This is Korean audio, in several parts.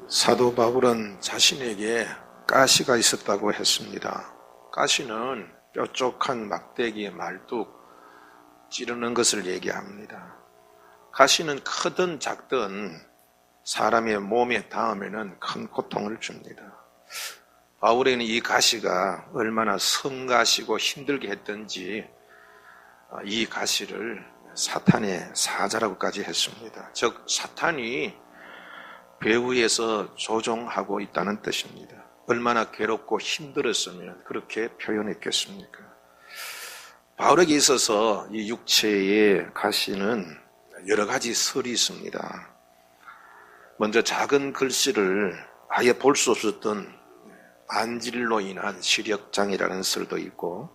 사도 바울은 자신에게 가시가 있었다고 했습니다. 가시는 뾰족한 막대기의 말뚝 찌르는 것을 얘기합니다. 가시는 크든 작든 사람의 몸에 닿으면 큰 고통을 줍니다. 바울에게는 이 가시가 얼마나 성가시고 힘들게 했던지 이 가시를 사탄의 사자라고까지 했습니다. 즉 사탄이 배후에서 조종하고 있다는 뜻입니다. 얼마나 괴롭고 힘들었으면 그렇게 표현했겠습니까? 바울에게 있어서 이 육체의 가시는 여러 가지 설이 있습니다. 먼저 작은 글씨를 아예 볼 수 없었던 안질로 인한 시력장애라는 설도 있고,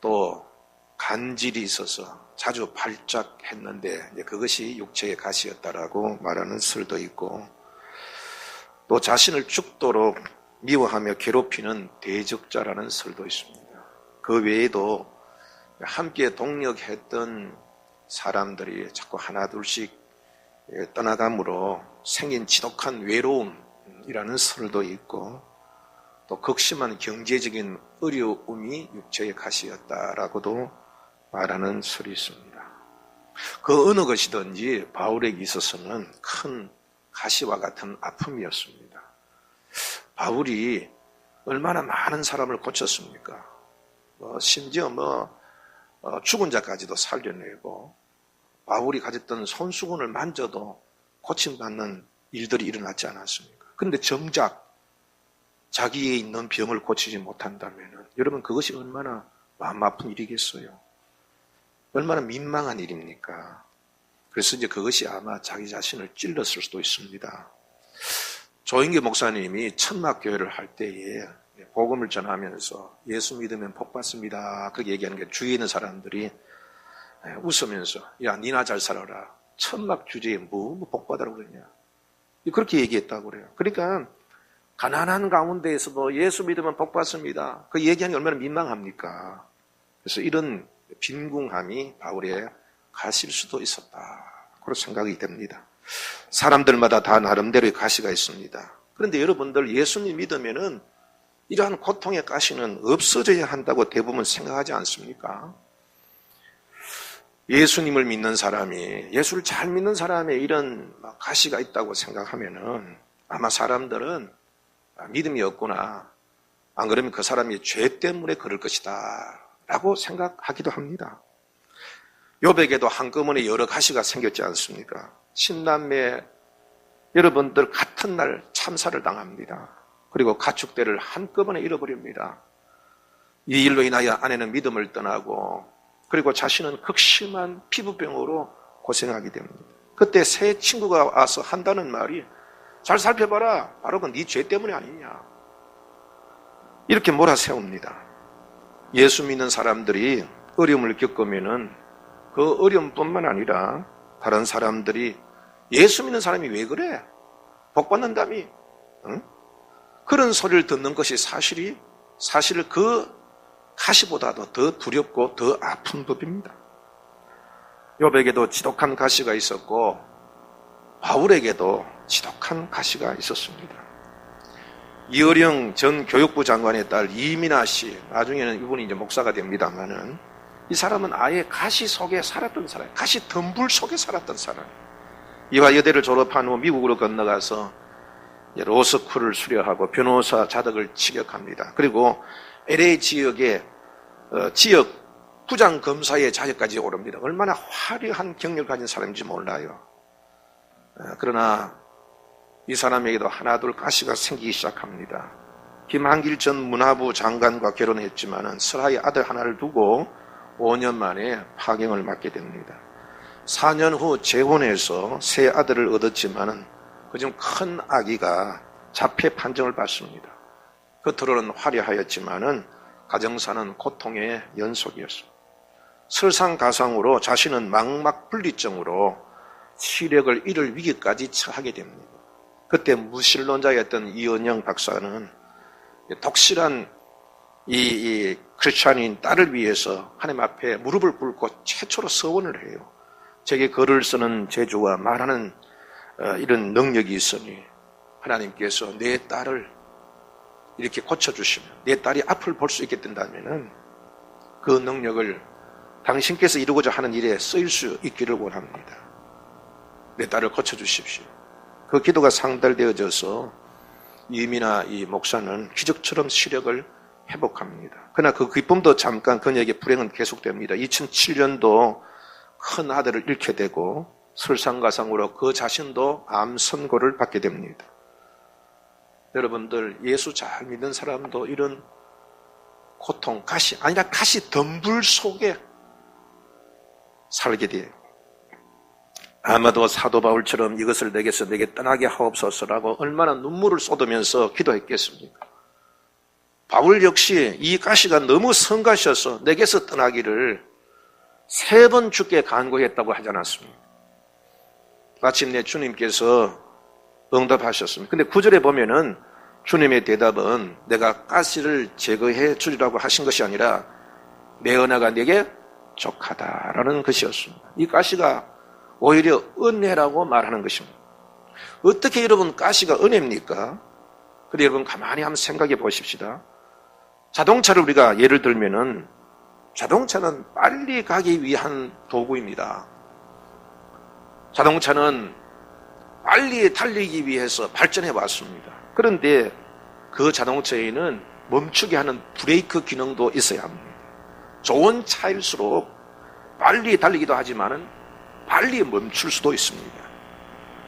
또 간질이 있어서 자주 발작했는데 그것이 육체의 가시였다라고 말하는 설도 있고, 또 자신을 죽도록 미워하며 괴롭히는 대적자라는 설도 있습니다. 그 외에도 함께 동력했던 사람들이 자꾸 하나둘씩 떠나감으로 생긴 지독한 외로움이라는 설도 있고, 또 극심한 경제적인 어려움이 육체의 가시였다라고도 말하는 설이 있습니다. 그 어느 것이든지 바울에게 있어서는 큰 가시와 같은 아픔이었습니다. 바울이 얼마나 많은 사람을 고쳤습니까? 심지어 죽은 자까지도 살려내고, 바울이 가졌던 손수건을 만져도 고침받는 일들이 일어났지 않았습니까? 그런데 정작 자기에 있는 병을 고치지 못한다면 여러분 그것이 얼마나 마음 아픈 일이겠어요? 얼마나 민망한 일입니까? 그래서 이제 그것이 아마 자기 자신을 찔렀을 수도 있습니다. 조인계 목사님이 천막교회를 할 때에 복음을 전하면서 예수 믿으면 복 받습니다 그렇게 얘기하는 게 주위에 있는 사람들이 웃으면서 야 니나 잘 살아라, 천막 주제에 뭐 복 받으라고 그러냐, 그렇게 얘기했다고 그래요. 그러니까 가난한 가운데에서도 예수 믿으면 복 받습니다 그 얘기하는 게 얼마나 민망합니까? 그래서 이런 빈궁함이 바울의 가시일 수도 있었다 그런 생각이 됩니다. 사람들마다 다 나름대로의 가시가 있습니다. 그런데 여러분들 예수님 믿으면은 이러한 고통의 가시는 없어져야 한다고 대부분 생각하지 않습니까? 예수님을 믿는 사람이, 예수를 잘 믿는 사람의 이런 가시가 있다고 생각하면은 아마 사람들은 믿음이 없구나, 안 그러면 그 사람이 죄 때문에 그럴 것이다 라고 생각하기도 합니다. 욥에게도 한꺼번에 여러 가시가 생겼지 않습니까? 신남매 여러분들 같은 날 참사를 당합니다. 그리고 가축대를 한꺼번에 잃어버립니다. 이 일로 인하여 아내는 믿음을 떠나고, 그리고 자신은 극심한 피부병으로 고생하게 됩니다. 그때 새 친구가 와서 한다는 말이 잘 살펴봐라, 바로 그 네 죄 때문에 아니냐, 이렇게 몰아세웁니다. 예수 믿는 사람들이 어려움을 겪으면은 그 어려움뿐만 아니라 다른 사람들이 예수 믿는 사람이 왜 그래? 복 받는다며? 응? 그런 소리를 듣는 것이 사실 그 가시보다도 더 두렵고 더 아픈 법입니다. 욥에게도 지독한 가시가 있었고 바울에게도 지독한 가시가 있었습니다. 이어령 전 교육부 장관의 딸 이민아 씨, 나중에는 이분이 이제 목사가 됩니다만은, 이 사람은 아예 가시 속에 살았던 사람, 가시 덤불 속에 살았던 사람. 이화여대를 졸업한 후 미국으로 건너가서 로스쿨을 수료하고 변호사 자격을 취득합니다. 그리고 LA 지역의 지역 부장검사의 자격까지 오릅니다. 얼마나 화려한 경력을 가진 사람인지 몰라요. 그러나 이 사람에게도 하나둘 가시가 생기기 시작합니다. 김한길 전 문화부 장관과 결혼했지만 설하의 아들 하나를 두고 5년 만에 파경을 맞게 됩니다. 4년 후 재혼해서 새 아들을 얻었지만 그중 큰 아기가 자폐 판정을 받습니다. 겉으로는 화려하였지만 가정사는 고통의 연속이었습니다. 설상가상으로 자신은 망막분리증으로 시력을 잃을 위기까지 처하게 됩니다. 그때 무신론자였던 이은영 박사는 독실한 이 크리스찬인 딸을 위해서 하나님 앞에 무릎을 꿇고 최초로 서원을 해요. 제게 글을 쓰는 재주와 말하는 이런 능력이 있으니 하나님께서 내 딸을 이렇게 고쳐주시면, 내 딸이 앞을 볼 수 있게 된다면 그 능력을 당신께서 이루고자 하는 일에 쓰일 수 있기를 원합니다. 내 딸을 고쳐주십시오. 그 기도가 상달되어져서 이미나 이 목사는 기적처럼 시력을 회복합니다. 그러나 그 기쁨도 잠깐, 그녀에게 불행은 계속됩니다. 2007년도 큰 아들을 잃게 되고 설상가상으로 그 자신도 암 선고를 받게 됩니다. 여러분들, 예수 잘 믿는 사람도 이런 고통, 가시 덤불 속에 살게 돼요. 아마도 사도 바울처럼 이것을 내게서 내게 떠나게 하옵소서라고 얼마나 눈물을 쏟으면서 기도했겠습니까? 바울 역시 이 가시가 너무 성가셔서 내게서 떠나기를 3번 주께 간구했다고 하지 않았습니까? 마침내 주님께서 응답하셨습니다. 근데 9절에 보면은 주님의 대답은 내가 가시를 제거해 주리라고 하신 것이 아니라 내 은혜가 내게 족하다라는 것이었습니다. 이 가시가 오히려 은혜라고 말하는 것입니다. 어떻게 여러분 가시가 은혜입니까? 그래 여러분 가만히 한번 생각해 보십시다. 자동차를 우리가 예를 들면은 자동차는 빨리 가기 위한 도구입니다. 자동차는 빨리 달리기 위해서 발전해 왔습니다. 그런데 그 자동차에는 멈추게 하는 브레이크 기능도 있어야 합니다. 좋은 차일수록 빨리 달리기도 하지만은 빨리 멈출 수도 있습니다.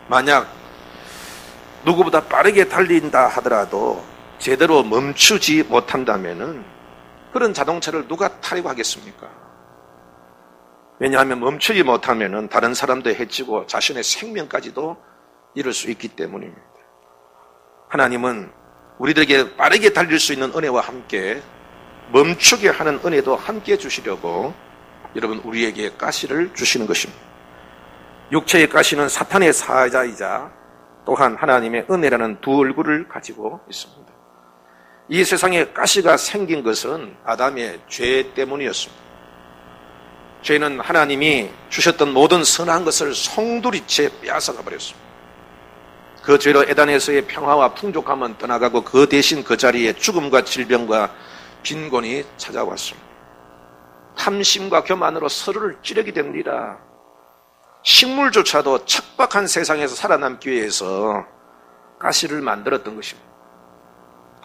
만약 누구보다 빠르게 달린다 하더라도 제대로 멈추지 못한다면은 그런 자동차를 누가 타려고 하겠습니까? 왜냐하면 멈추지 못하면은 다른 사람도 해치고 자신의 생명까지도 잃을 수 있기 때문입니다. 하나님은 우리들에게 빠르게 달릴 수 있는 은혜와 함께 멈추게 하는 은혜도 함께 주시려고 여러분 우리에게 가시를 주시는 것입니다. 육체의 가시는 사탄의 사자이자 또한 하나님의 은혜라는 두 얼굴을 가지고 있습니다. 이 세상에 가시가 생긴 것은 아담의 죄 때문이었습니다. 죄는 하나님이 주셨던 모든 선한 것을 송두리째 빼앗아가 버렸습니다. 그 죄로 에덴에서의 평화와 풍족함은 떠나가고 그 대신 그 자리에 죽음과 질병과 빈곤이 찾아왔습니다. 탐심과 교만으로 서로를 찌르게 됩니다. 식물조차도 척박한 세상에서 살아남기 위해서 가시를 만들었던 것입니다.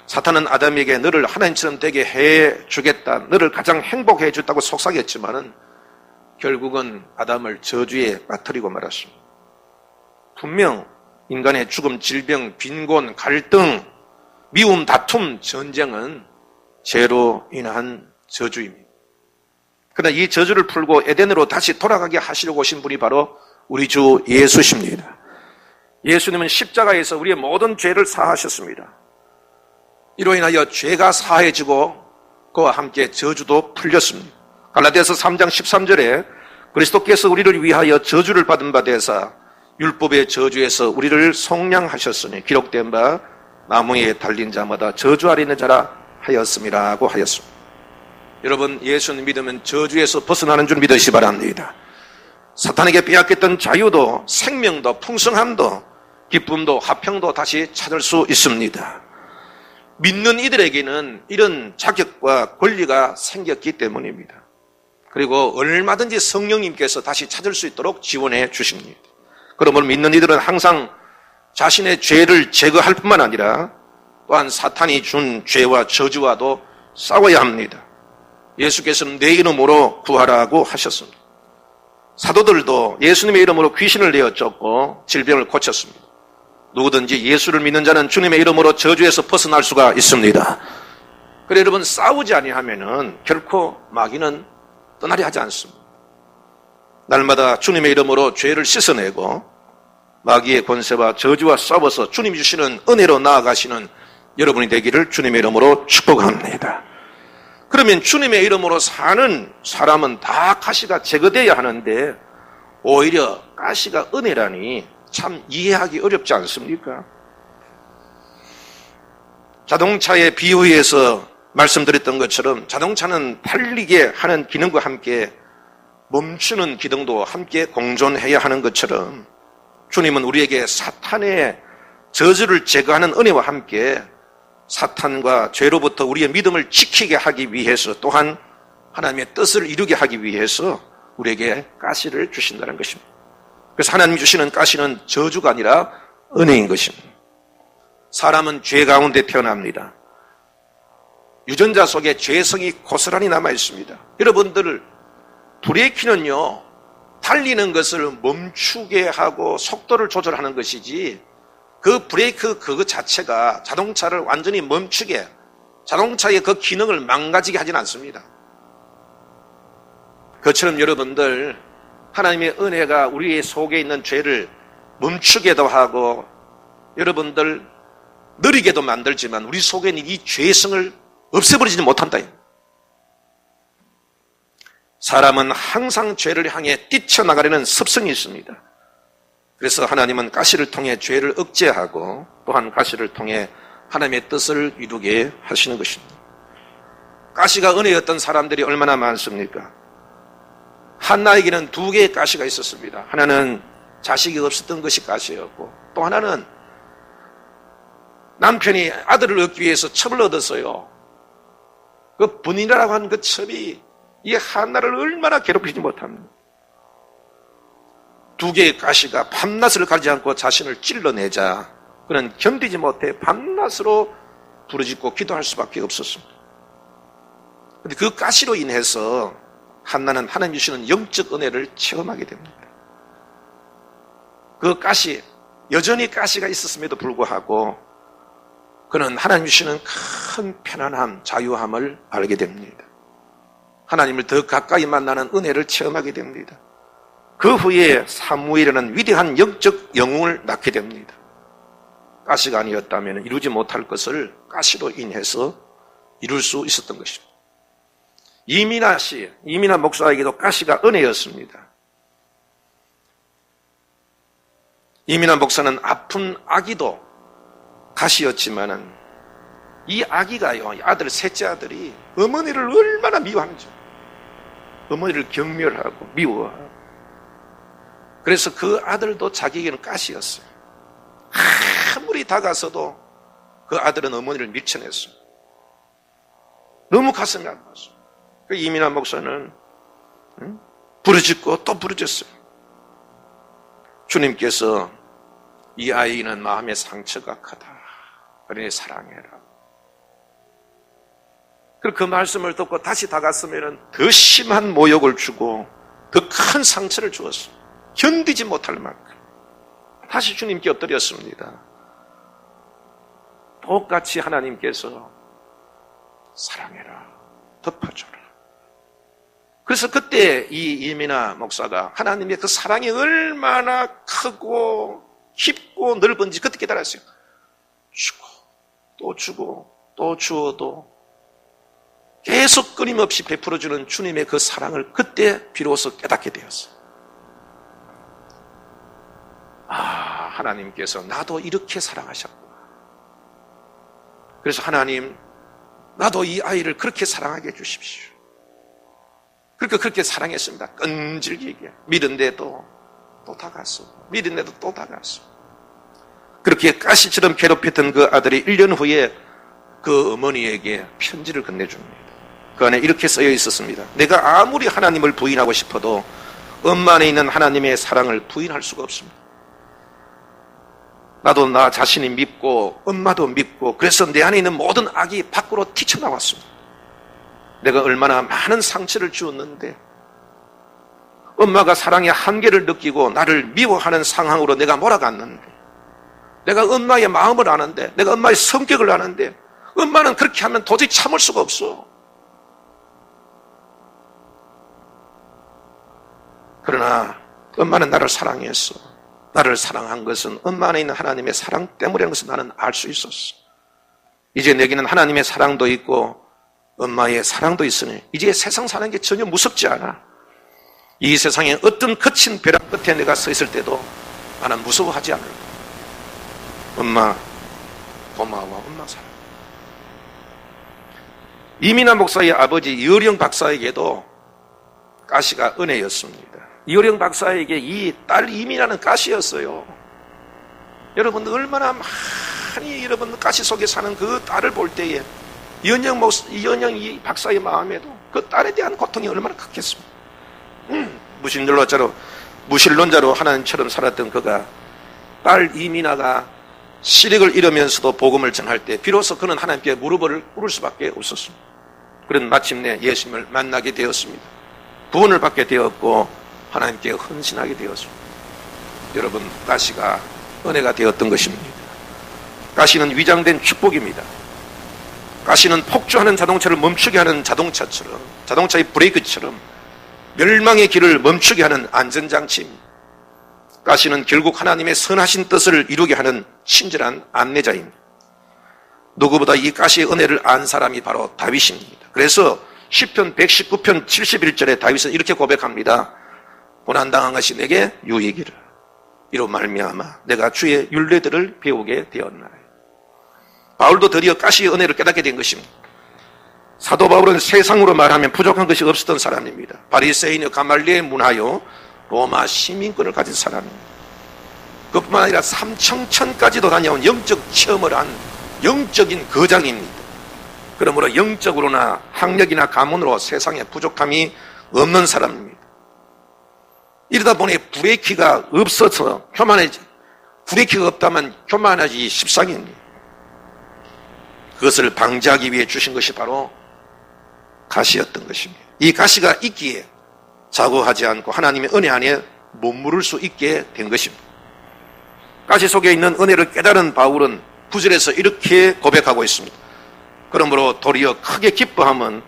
사탄은 아담에게 너를 하나님처럼 되게 해주겠다, 너를 가장 행복해 주겠다고 속삭였지만은 결국은 아담을 저주에 빠뜨리고 말았습니다. 분명 인간의 죽음, 질병, 빈곤, 갈등, 미움, 다툼, 전쟁은 죄로 인한 저주입니다. 그러나 이 저주를 풀고 에덴으로 다시 돌아가게 하시려고 오신 분이 바로 우리 주 예수십니다. 예수님은 십자가에서 우리의 모든 죄를 사하셨습니다. 이로 인하여 죄가 사해지고 그와 함께 저주도 풀렸습니다. 갈라디아서 3장 13절에 그리스도께서 우리를 위하여 저주를 받은 바 되사 율법의 저주에서 우리를 속량하셨으니 기록된 바 나무에 달린 자마다 저주 아래 있는 자라 하였음이라고 하였습니다. 여러분, 예수는 믿으면 저주에서 벗어나는 줄 믿으시 바랍니다. 사탄에게 빼앗겼던 자유도 생명도 풍성함도 기쁨도 화평도 다시 찾을 수 있습니다. 믿는 이들에게는 이런 자격과 권리가 생겼기 때문입니다. 그리고 얼마든지 성령님께서 다시 찾을 수 있도록 지원해 주십니다. 그러므로 믿는 이들은 항상 자신의 죄를 제거할 뿐만 아니라 또한 사탄이 준 죄와 저주와도 싸워야 합니다. 예수께서는 내 이름으로 구하라고 하셨습니다. 사도들도 예수님의 이름으로 귀신을 내어 쫓고 질병을 고쳤습니다. 누구든지 예수를 믿는 자는 주님의 이름으로 저주에서 벗어날 수가 있습니다. 그래 여러분, 싸우지 아니하면은 결코 마귀는 떠나려 하지 않습니다. 날마다 주님의 이름으로 죄를 씻어내고 마귀의 권세와 저주와 싸워서 주님이 주시는 은혜로 나아가시는 여러분이 되기를 주님의 이름으로 축복합니다. 그러면 주님의 이름으로 사는 사람은 다 가시가 제거되어야 하는데 오히려 가시가 은혜라니 참 이해하기 어렵지 않습니까? 자동차의 비유에서 말씀드렸던 것처럼 자동차는 달리게 하는 기능과 함께 멈추는 기능도 함께 공존해야 하는 것처럼 주님은 우리에게 사탄의 저주를 제거하는 은혜와 함께 사탄과 죄로부터 우리의 믿음을 지키게 하기 위해서 또한 하나님의 뜻을 이루게 하기 위해서 우리에게 가시를 주신다는 것입니다. 그래서 하나님 주시는 가시는 저주가 아니라 은혜인 것입니다. 사람은 죄 가운데 태어납니다. 유전자 속에 죄성이 고스란히 남아 있습니다. 여러분들 브레이크는요, 달리는 것을 멈추게 하고 속도를 조절하는 것이지 그 브레이크 그거 자체가 자동차를 완전히 멈추게, 자동차의 그 기능을 망가지게 하진 않습니다. 그처럼 여러분들 하나님의 은혜가 우리 속에 있는 죄를 멈추게도 하고 여러분들 느리게도 만들지만 우리 속에 있는 이 죄성을 없애버리지 못한다. 사람은 항상 죄를 향해 뛰쳐나가려는 습성이 있습니다. 그래서 하나님은 가시를 통해 죄를 억제하고 또한 가시를 통해 하나님의 뜻을 이루게 하시는 것입니다. 가시가 은혜였던 사람들이 얼마나 많습니까? 한나에게는 2개의 가시가 있었습니다. 하나는 자식이 없었던 것이 가시였고 또 하나는 남편이 아들을 얻기 위해서 첩을 얻었어요. 그 분이라고 하는 그 첩이 이 한나를 얼마나 괴롭히지 못합니다. 2개의 가시가 밤낮을 가리지 않고 자신을 찔러내자 그는 견디지 못해 밤낮으로 부르짖고 기도할 수밖에 없었습니다. 그런데 그 가시로 인해서 한나는 하나님 주시는 영적 은혜를 체험하게 됩니다. 그 가시, 여전히 가시가 있었음에도 불구하고 그는 하나님 주시는 큰 편안함, 자유함을 알게 됩니다. 하나님을 더 가까이 만나는 은혜를 체험하게 됩니다. 그 후에 사무엘이라는 위대한 영적 영웅을 낳게 됩니다. 가시가 아니었다면 이루지 못할 것을 가시로 인해서 이룰 수 있었던 것입니다. 이민아 목사에게도 가시가 은혜였습니다. 이민아 목사는 아픈 아기도 가시였지만은 이 아기가요, 아들, 셋째 아들이 어머니를 얼마나 미워하는지, 어머니를 경멸하고 미워하고, 그래서 그 아들도 자기에게는 가시였어요. 아무리 다가서도 그 아들은 어머니를 밀쳐냈어요. 너무 가슴이 아팠어요. 그 이민아 목사는 부르짖고 또 부르짖어요. 주님께서 이 아이는 마음의 상처가 크다. 그러니 사랑해라. 그 말씀을 듣고 다시 다갔으면 더 심한 모욕을 주고 더 큰 상처를 주었어요. 견디지 못할 만큼. 다시 주님께 엎드렸습니다. 똑같이 하나님께서 사랑해라. 덮어줘라. 그래서 그때 이 이민아 목사가 하나님의 그 사랑이 얼마나 크고 깊고 넓은지 그때 깨달았어요. 주고 또 주고 또 주어도 계속 끊임없이 베풀어주는 주님의 그 사랑을 그때 비로소 깨닫게 되었어요. 하나님께서 나도 이렇게 사랑하셨구나. 그래서 하나님, 나도 이 아이를 그렇게 사랑하게 해주십시오. 그러니까 그렇게 사랑했습니다. 끈질기게. 믿은데도 또 다갔어. 믿은데도 또 다갔어. 그렇게 가시처럼 괴롭혔던 그 아들이 1년 후에 그 어머니에게 편지를 건네줍니다. 그 안에 이렇게 써여 있었습니다. 내가 아무리 하나님을 부인하고 싶어도 엄마 안에 있는 하나님의 사랑을 부인할 수가 없습니다. 나도 나 자신이 믿고 엄마도 믿고 그래서 내 안에 있는 모든 악이 밖으로 튀쳐나왔습니다. 내가 얼마나 많은 상처를 주었는데 엄마가 사랑의 한계를 느끼고 나를 미워하는 상황으로 내가 몰아갔는데 내가 엄마의 마음을 아는데 내가 엄마의 성격을 아는데 엄마는 그렇게 하면 도저히 참을 수가 없어. 그러나 엄마는 나를 사랑했어. 나를 사랑한 것은 엄마 안에 있는 하나님의 사랑 때문이라는 것을 나는 알 수 있었어. 이제 내게는 하나님의 사랑도 있고 엄마의 사랑도 있으니 이제 세상 사는 게 전혀 무섭지 않아. 이 세상에 어떤 거친 벼락 끝에 내가 서 있을 때도 나는 무서워하지 않을 거야. 엄마 고마워. 엄마 사랑. 이민아 목사의 아버지 이어령 박사에게도 가시가 은혜였습니다. 이어령 박사에게 이 딸 이민아는 가시였어요. 여러분 얼마나 많이 여러분 가시 속에 사는 그 딸을 볼 때에 이은영 이 박사의 마음에도 그 딸에 대한 고통이 얼마나 컸겠습니까? 무신론자로 하나님처럼 살았던 그가 딸 이민아가 시력을 잃으면서도 복음을 전할 때 비로소 그는 하나님께 무릎을 꿇을 수밖에 없었습니다. 그런 마침내 예수님을 만나게 되었습니다. 구원을 받게 되었고 하나님께 헌신하게 되었습니다. 여러분, 가시가 은혜가 되었던 것입니다. 가시는 위장된 축복입니다. 가시는 폭주하는 자동차를 멈추게 하는 자동차처럼, 자동차의 브레이크처럼 멸망의 길을 멈추게 하는 안전장치입니다. 가시는 결국 하나님의 선하신 뜻을 이루게 하는 친절한 안내자입니다. 누구보다 이 가시의 은혜를 안 사람이 바로 다윗입니다. 그래서 시편 119편 71절에 다윗은 이렇게 고백합니다. 고난당한 것이 내게 유익이라. 이로 말미암아 내가 주의 율례들을 배우게 되었나이다. 바울도 드디어 가시의 은혜를 깨닫게 된 것입니다. 사도 바울은 세상으로 말하면 부족한 것이 없었던 사람입니다. 바리새인의 가말리에 문하여 로마 시민권을 가진 사람입니다. 그뿐만 아니라 삼청천까지도 다녀온 영적 체험을 한 영적인 거장입니다. 그러므로 영적으로나 학력이나 가문으로 세상에 부족함이 없는 사람입니다. 이러다 보니 브레이크가 없어서 브레이크가 없다면 교만하지 십상입니다. 그것을 방지하기 위해 주신 것이 바로 가시였던 것입니다. 이 가시가 있기에 자고하지 않고 하나님의 은혜 안에 머무를 수 있게 된 것입니다. 가시 속에 있는 은혜를 깨달은 바울은 9절에서 이렇게 고백하고 있습니다. 그러므로 도리어 크게 기뻐함은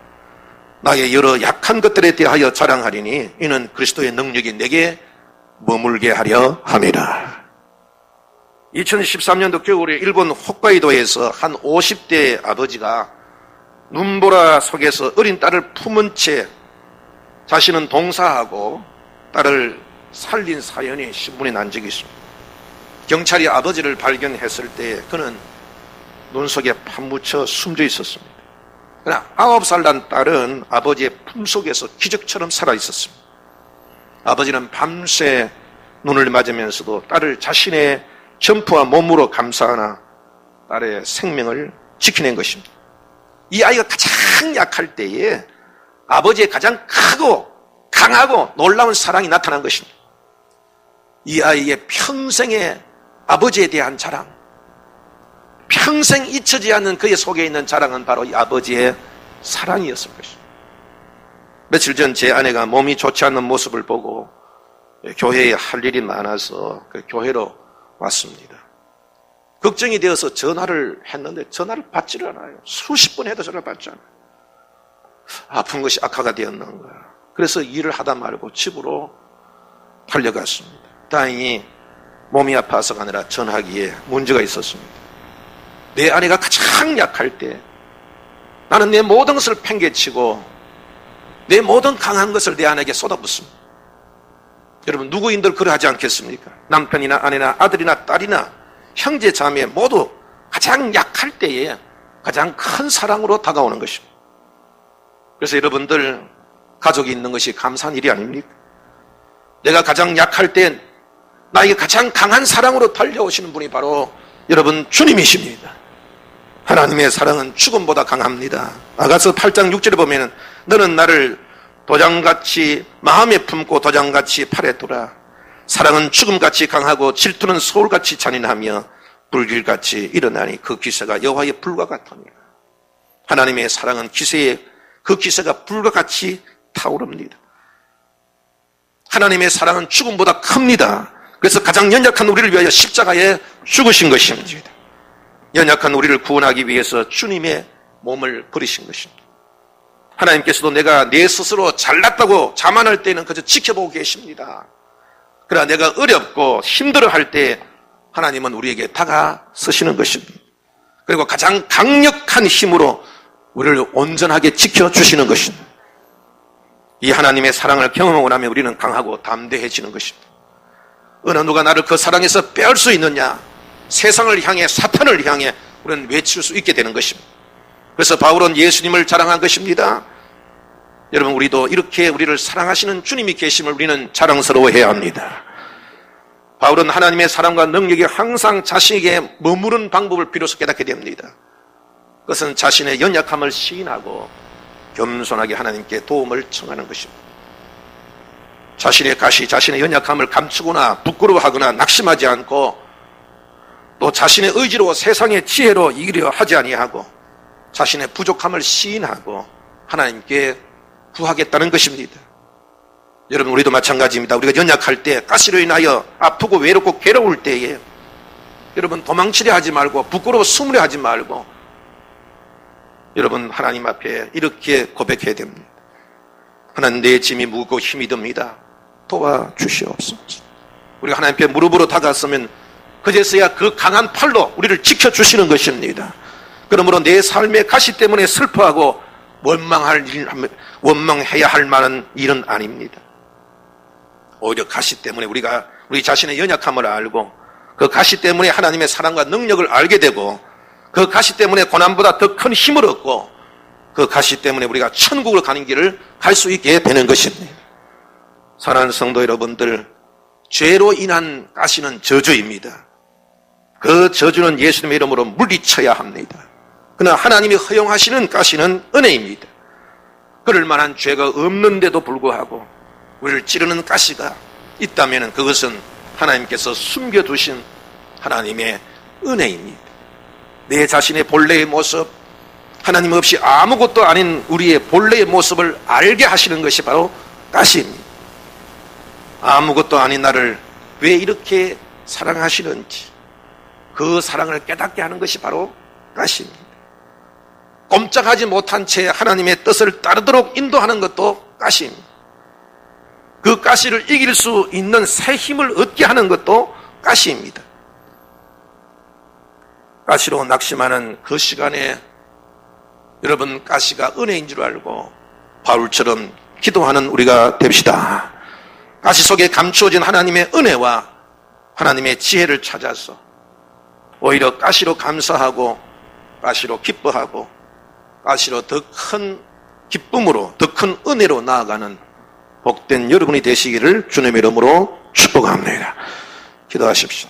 나의 여러 약한 것들에 대하여 자랑하리니 이는 그리스도의 능력이 내게 머물게 하려 함이라. 2013년도 겨울에 일본 홋카이도에서 한 50대의 아버지가 눈보라 속에서 어린 딸을 품은 채 자신은 동사하고 딸을 살린 사연이 신문에 난 적이 있습니다. 경찰이 아버지를 발견했을 때 그는 눈 속에 파묻혀 숨져 있었습니다. 그러나 9살 난 딸은 아버지의 품속에서 기적처럼 살아 있었습니다. 아버지는 밤새 눈을 맞으면서도 딸을 자신의 점프와 몸으로 감싸나 딸의 생명을 지켜낸 것입니다. 이 아이가 가장 약할 때에 아버지의 가장 크고 강하고 놀라운 사랑이 나타난 것입니다. 이 아이의 평생의 아버지에 대한 자랑, 평생 잊혀지지 않는 그의 속에 있는 자랑은 바로 이 아버지의 사랑이었을 것입니다. 며칠 전 제 아내가 몸이 좋지 않는 모습을 보고 교회에 할 일이 많아서 그 교회로 왔습니다. 걱정이 되어서 전화를 했는데 전화를 받지를 않아요. 수십 번 해도 전화를 받지 않아요. 아픈 것이 악화가 되었는가. 그래서 일을 하다 말고 집으로 달려갔습니다. 다행히 몸이 아파서가 아니라 전화기에 문제가 있었습니다. 내 아내가 가장 약할 때 나는 내 모든 것을 팽개치고 내 모든 강한 것을 내 아내에게 쏟아붓습니다. 여러분, 누구인들 그러하지 않겠습니까? 남편이나 아내나 아들이나 딸이나 형제 자매 모두 가장 약할 때에 가장 큰 사랑으로 다가오는 것입니다. 그래서 여러분들 가족이 있는 것이 감사한 일이 아닙니까? 내가 가장 약할 때 나에게 가장 강한 사랑으로 달려오시는 분이 바로 여러분 주님이십니다. 하나님의 사랑은 죽음보다 강합니다. 아가서 8장 6절에 보면 너는 나를 도장같이 마음에 품고 도장같이 팔에 둬라. 사랑은 죽음같이 강하고 질투는 소울같이 잔인하며 불길같이 일어나니 그 기세가 여호와의 불과 같으니라. 하나님의 사랑은 그 기세가 불과 같이 타오릅니다. 하나님의 사랑은 죽음보다 큽니다. 그래서 가장 연약한 우리를 위하여 십자가에 죽으신 것입니다. 연약한 우리를 구원하기 위해서 주님의 몸을 버리신 것입니다. 하나님께서도 내가 내 스스로 잘났다고 자만할 때는 그저 지켜보고 계십니다. 그러나 내가 어렵고 힘들어할 때 하나님은 우리에게 다가서시는 것입니다. 그리고 가장 강력한 힘으로 우리를 온전하게 지켜주시는 것입니다. 이 하나님의 사랑을 경험하고 나면 우리는 강하고 담대해지는 것입니다. 어느 누가 나를 그 사랑에서 빼앗을 수 있느냐? 세상을 향해 사탄을 향해 우리는 외칠 수 있게 되는 것입니다. 그래서 바울은 예수님을 자랑한 것입니다. 여러분, 우리도 이렇게 우리를 사랑하시는 주님이 계심을 우리는 자랑스러워해야 합니다. 바울은 하나님의 사랑과 능력이 항상 자신에게 머무른 방법을 비로소 깨닫게 됩니다. 그것은 자신의 연약함을 시인하고 겸손하게 하나님께 도움을 청하는 것입니다. 자신의 가시, 자신의 연약함을 감추거나 부끄러워하거나 낙심하지 않고 또 자신의 의지로 세상의 지혜로 이기려 하지 아니하고 자신의 부족함을 시인하고 하나님께 구하겠다는 것입니다. 여러분, 우리도 마찬가지입니다. 우리가 연약할 때, 가시로 인하여 아프고 외롭고 괴로울 때에 여러분 도망치려 하지 말고 부끄러워 숨으려 하지 말고 여러분 하나님 앞에 이렇게 고백해야 됩니다. 하나님, 내 짐이 무겁고 힘이 듭니다. 도와주시옵소서. 우리가 하나님께 무릎으로 다가서면 그제서야 그 강한 팔로 우리를 지켜주시는 것입니다. 그러므로 내 삶의 가시 때문에 슬퍼하고 원망해야 할 만한 일은 아닙니다. 오히려 가시 때문에 우리가 우리 자신의 연약함을 알고 그 가시 때문에 하나님의 사랑과 능력을 알게 되고 그 가시 때문에 고난보다 더 큰 힘을 얻고 그 가시 때문에 우리가 천국을 가는 길을 갈 수 있게 되는 것입니다. 사랑하는 성도 여러분들, 죄로 인한 가시는 저주입니다. 그 저주는 예수님의 이름으로 물리쳐야 합니다. 그러나 하나님이 허용하시는 가시는 은혜입니다. 그럴 만한 죄가 없는데도 불구하고 우리를 찌르는 가시가 있다면 그것은 하나님께서 숨겨두신 하나님의 은혜입니다. 내 자신의 본래의 모습, 하나님 없이 아무것도 아닌 우리의 본래의 모습을 알게 하시는 것이 바로 가시입니다. 아무것도 아닌 나를 왜 이렇게 사랑하시는지 그 사랑을 깨닫게 하는 것이 바로 가시입니다. 꼼짝하지 못한 채 하나님의 뜻을 따르도록 인도하는 것도 가시입니다. 그 가시를 이길 수 있는 새 힘을 얻게 하는 것도 가시입니다. 가시로 낙심하는 그 시간에 여러분, 가시가 은혜인 줄 알고 바울처럼 기도하는 우리가 됩시다. 가시 속에 감추어진 하나님의 은혜와 하나님의 지혜를 찾아서 오히려 가시로 감사하고 가시로 기뻐하고 가시로 더 큰 기쁨으로 더 큰 은혜로 나아가는 복된 여러분이 되시기를 주님의 이름으로 축복합니다. 기도하십시오.